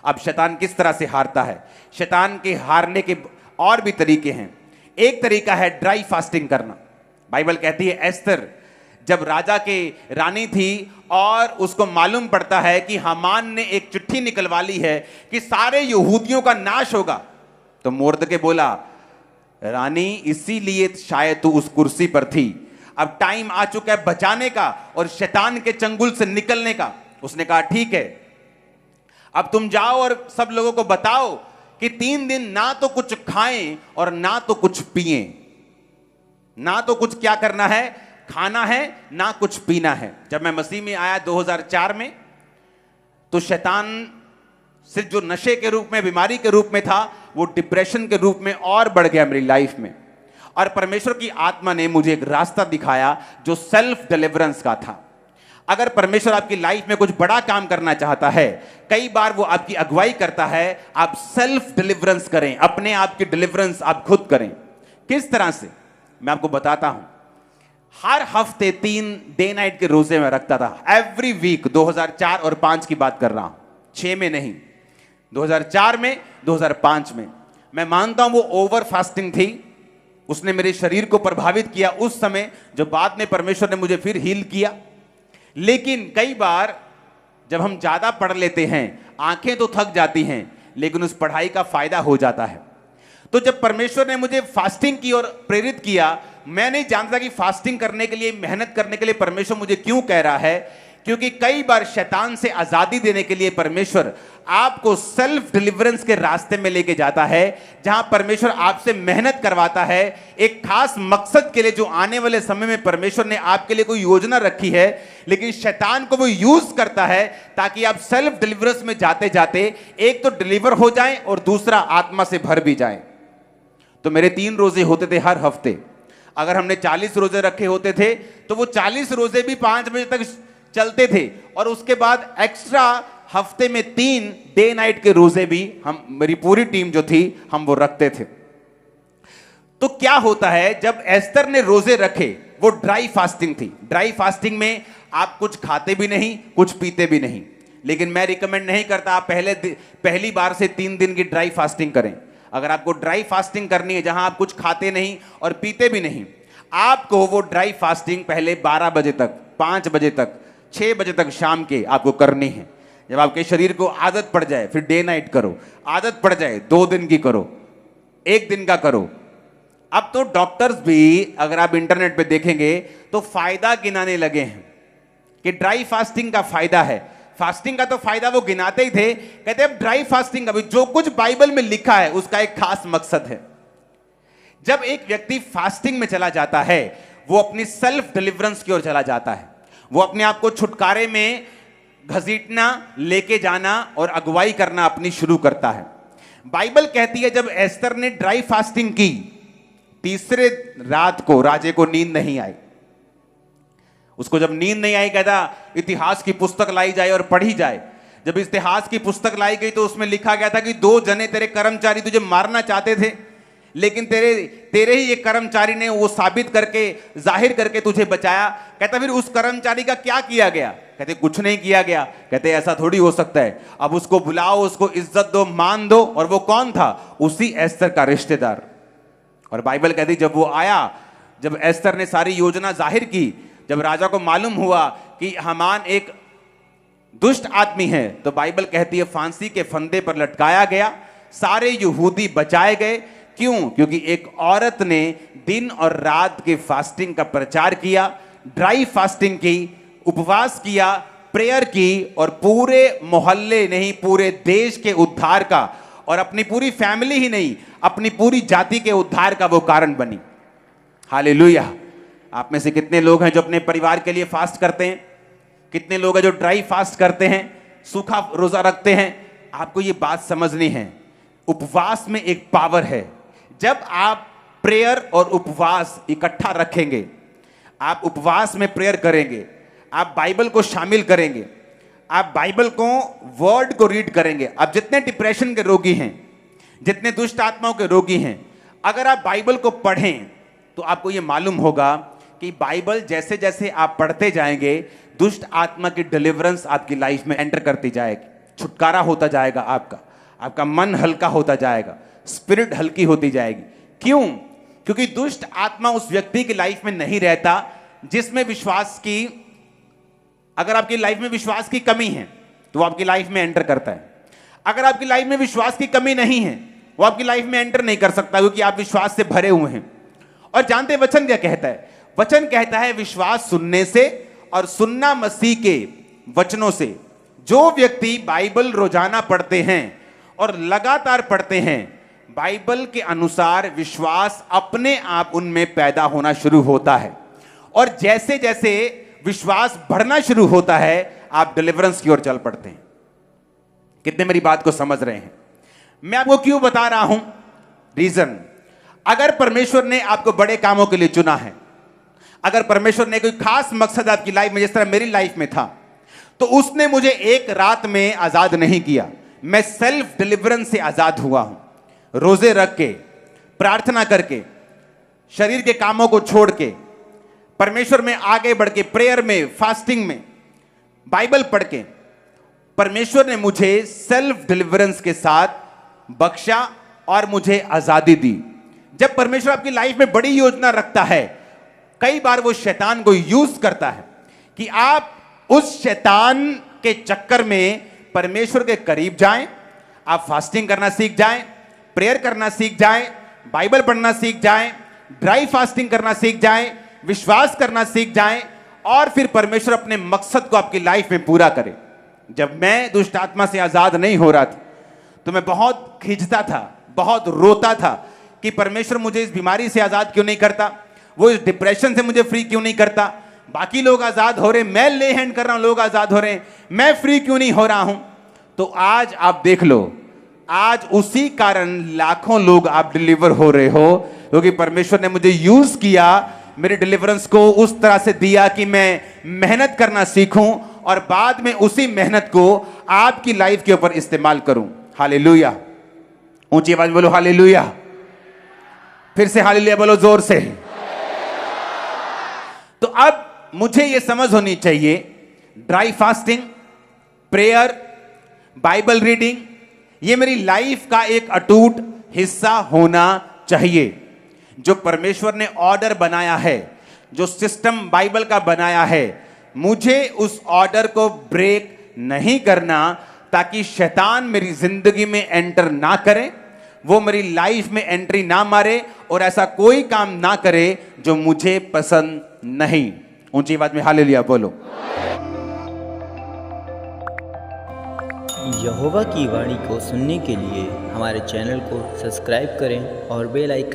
अब शैतान किस तरह से हारता है? शैतान के हारने के और भी तरीके हैं। एक तरीका है ड्राई फास्टिंग करना। बाइबल कहती है एस्तर जब राजा के रानी थी और उसको मालूम पड़ता है कि हामान ने एक चिट्ठी निकलवा ली है कि सारे यहूदियों का नाश होगा, तो मोर्दके बोला, रानी इसीलिए शायद तू उस कुर्सी पर थी, अब टाइम आ चुका है बचाने का और शैतान के चंगुल से निकलने का। उसने कहा ठीक है, अब तुम जाओ और सब लोगों को बताओ कि 3 दिन ना तो कुछ खाएं और ना तो कुछ पिएं। ना तो कुछ क्या करना है, खाना है, ना कुछ पीना है। जब मैं मसीह में आया 2004 में, तो शैतान सिर्फ जो नशे के रूप में, बीमारी के रूप में था, वो डिप्रेशन के रूप में और बढ़ गया मेरी लाइफ में। और परमेश्वर की आत्मा ने मुझे एक रास्ता दिखाया जो सेल्फ डिलीवरेंस का था। अगर परमेश्वर आपकी लाइफ में कुछ बड़ा काम करना चाहता है, कई बार वो आपकी अगुवाई करता है, आप सेल्फ डिलीवरेंस करें, अपने आप की डिलीवरेंस आप खुद करें। किस तरह से, मैं आपको बताता हूं। हर हफ्ते 3 डे नाइट के रोजे में रखता था, एवरी वीक। 2004 और 5 की बात कर रहा हूं, 6 में नहीं, 2004 में, 2005 में। मैं मानता हूं वो ओवर फास्टिंग थी, उसने मेरे शरीर को प्रभावित किया उस समय, जो बाद में परमेश्वर ने मुझे फिर हील किया। लेकिन कई बार जब हम ज्यादा पढ़ लेते हैं, आंखें तो थक जाती हैं, लेकिन उस पढ़ाई का फायदा हो जाता है। तो जब परमेश्वर ने मुझे फास्टिंग की ओर प्रेरित किया, मैं नहीं जानता कि फास्टिंग करने के लिए, मेहनत करने के लिए परमेश्वर मुझे क्यों कह रहा है। क्योंकि कई बार शैतान से आजादी देने के लिए परमेश्वर आपको सेल्फ डिलीवरेंस के रास्ते में लेके जाता है, जहां परमेश्वर आपसे मेहनत करवाता है एक खास मकसद के लिए, जो आने वाले समय में परमेश्वर ने आपके लिए कोई योजना रखी है। लेकिन शैतान को वो यूज करता है ताकि आप सेल्फ डिलीवरेंस में जाते जाते एक तो डिलीवर हो जाएं और दूसरा आत्मा से भर भी जाएं। तो मेरे 3 रोजे होते थे हर हफ्ते। अगर हमने 40 रोजे रखे होते थे तो वो 40 रोजे भी 5 बजे तक चलते थे, और उसके बाद एक्स्ट्रा हफ्ते में 3 डे नाइट के रोजे भी हम, मेरी पूरी टीम जो थी, हम वो रखते थे। तो क्या होता है, जब एस्तर ने रोजे रखे, वो ड्राई फास्टिंग थी। ड्राई फास्टिंग में आप कुछ खाते भी नहीं, कुछ पीते भी नहीं। लेकिन मैं रिकमेंड नहीं करता आप पहली बार से 3 दिन की ड्राई फास्टिंग करें। अगर आपको ड्राई फास्टिंग करनी है, जहां आप कुछ खाते नहीं और पीते भी नहीं, आपको वो ड्राई फास्टिंग पहले 12 बजे तक, 5 बजे तक, 6 बजे तक शाम के आपको करनी है। जब आपके शरीर को आदत पड़ जाए, फिर डे नाइट करो। आदत पड़ जाए 2 दिन की करो, 1 दिन का करो। अब तो डॉक्टर्स भी, अगर आप इंटरनेट पे देखेंगे, तो फायदा गिनाने लगे हैं कि ड्राई फास्टिंग का फायदा है। फास्टिंग का तो फायदा वो गिनाते ही थे, कहते अब ड्राई फास्टिंग का भी, जो कुछ बाइबल में लिखा है उसका एक खास मकसद है। जब एक व्यक्ति फास्टिंग में चला जाता है, वो अपनी सेल्फ डिलीवरेंस की ओर चला जाता है। वो अपने आप को छुटकारे में घसीटना, लेके जाना और अगुवाई करना अपनी शुरू करता है। बाइबल कहती है जब एस्तर ने ड्राई फास्टिंग की, तीसरे रात को राजे को नींद नहीं आई। उसको जब नींद नहीं आई, कहता इतिहास की पुस्तक लाई जाए और पढ़ी जाए। जब इतिहास की पुस्तक लाई गई तो उसमें लिखा गया था कि 2 जने तेरे कर्मचारी तुझे मारना चाहते थे, लेकिन तेरे ही एक कर्मचारी ने वो साबित करके, जाहिर करके तुझे बचाया। कहता फिर उस कर्मचारी का क्या किया गया? कहते कुछ नहीं किया गया। कहते ऐसा थोड़ी हो सकता है, अब उसको बुलाओ, उसको इज्जत दो, मान दो। और वो कौन था? उसी एस्तर का रिश्तेदार। और बाइबल कहती जब वो आया, जब एस्तर ने सारी योजना जाहिर की, जब राजा को मालूम हुआ कि हामान एक दुष्ट आदमी है, तो बाइबल कहती है फांसी के फंदे पर लटकाया गया। सारे यहूदी बचाए गए। क्यों? क्योंकि एक औरत ने दिन और रात के फास्टिंग का प्रचार किया, ड्राई फास्टिंग की, उपवास किया, प्रेयर की, और पूरे मोहल्ले नहीं, पूरे देश के उद्धार का, और अपनी पूरी फैमिली ही नहीं, अपनी पूरी जाति के उद्धार का वो कारण बनी। हालेलुया। आप में से कितने लोग हैं जो अपने परिवार के लिए फास्ट करते हैं? कितने लोग हैं जो ड्राई फास्ट करते हैं, सूखा रोजा रखते हैं? आपको ये बात समझनी है, उपवास में एक पावर है। जब आप प्रेयर और उपवास इकट्ठा रखेंगे, आप उपवास में प्रेयर करेंगे, आप बाइबल को शामिल करेंगे, आप बाइबल को, वर्ड को रीड करेंगे। अब जितने डिप्रेशन के रोगी हैं, जितने दुष्ट आत्माओं के रोगी हैं, अगर आप बाइबल को पढ़ें तो आपको यह मालूम होगा कि बाइबल जैसे जैसे आप पढ़ते जाएंगे, दुष्ट आत्मा की डिलीवरेंस आपकी लाइफ में एंटर करती जाएगी, छुटकारा होता जाएगा आपका, आपका मन हल्का होता जाएगा, स्पिरिट हल्की होती जाएगी। क्यों? क्योंकि दुष्ट आत्मा उस व्यक्ति की लाइफ में नहीं रहता जिसमें विश्वास की, अगर आपकी लाइफ में विश्वास की कमी है तो वो आपकी लाइफ में एंटर करता है। अगर आपकी लाइफ में विश्वास की कमी नहीं है वो आपकी लाइफ में एंटर नहीं कर सकता, क्योंकि आप विश्वास से भरे हुए हैं। और जानते वचन क्या कहता है? वचन कहता है विश्वास सुनने से और सुनना मसीह के वचनों से। जो व्यक्ति बाइबल रोजाना पढ़ते हैं और लगातार पढ़ते हैं, बाइबल के अनुसार विश्वास अपने आप उनमें पैदा होना शुरू होता है। और जैसे जैसे विश्वास बढ़ना शुरू होता है, आप डिलीवरेंस की ओर चल पड़ते हैं। कितने मेरी बात को समझ रहे हैं? मैं आपको क्यों बता रहा हूं? रीजन, अगर परमेश्वर ने आपको बड़े कामों के लिए चुना है, अगर परमेश्वर ने कोई खास मकसद आपकी लाइफ में, जिस तरह मेरी लाइफ में था, तो उसने मुझे एक रात में आजाद नहीं किया। मैं सेल्फ डिलीवरेंस से आजाद हुआ हूं। रोजे रख के, प्रार्थना करके, शरीर के कामों को छोड़ के, परमेश्वर में आगे बढ़ के, प्रेयर में, फास्टिंग में, बाइबल पढ़ के, परमेश्वर ने मुझे सेल्फ डिलीवरेंस के साथ बख्शा और मुझे आजादी दी। जब परमेश्वर आपकी लाइफ में बड़ी योजना रखता है, कई बार वो शैतान को यूज करता है कि आप उस शैतान के चक्कर में परमेश्वर के करीब जाएं, आप फास्टिंग करना सीख जाएं, प्रेयर करना सीख जाएं, बाइबल पढ़ना सीख जाएं, ड्राई फास्टिंग करना सीख जाएं, विश्वास करना सीख जाएं, और फिर परमेश्वर अपने मकसद को आपकी लाइफ में पूरा करे। जब मैं दुष्ट आत्मा से आजाद नहीं हो रहा था तो मैं बहुत खिंचता था, बहुत रोता था कि परमेश्वर मुझे इस बीमारी से आजाद क्यों नहीं करता, वो इस डिप्रेशन से मुझे फ्री क्यों नहीं करता। बाकी लोग आजाद हो रहे, मैं ले हैंड कर रहा हूं, लोग आजाद हो रहे हैं, मैं फ्री क्यों नहीं हो रहा हूं। तो आज आप देख लो, आज उसी कारण लाखों लोग आप डिलीवर हो रहे हो, क्योंकि परमेश्वर ने मुझे यूज किया, मेरे डिलीवरेंस को उस तरह से दिया कि मैं मेहनत करना सीखूं और बाद में उसी मेहनत को आपकी लाइफ के ऊपर इस्तेमाल करूं। हालेलुया। ऊंची आवाज बोलो हालेलुया। फिर से हालेलुया बोलो जोर से। तो अब मुझे यह समझ होनी चाहिए, dry fasting, prayer, Bible reading, यह मेरी लाइफ का एक अटूट हिस्सा होना चाहिए। जो परमेश्वर ने ऑर्डर बनाया है, जो सिस्टम बाइबल का बनाया है, मुझे उस ऑर्डर को ब्रेक नहीं करना, ताकि शैतान मेरी जिंदगी में एंटर ना करे, वो मेरी लाइफ में एंट्री ना मारे और ऐसा कोई काम ना करे जो मुझे पसंद नहीं। ऊंची आवाज में हालेलुया बोलो। यहोवा की वाणी को सुनने के लिए हमारे चैनल को सब्सक्राइब करें और बेल आइकन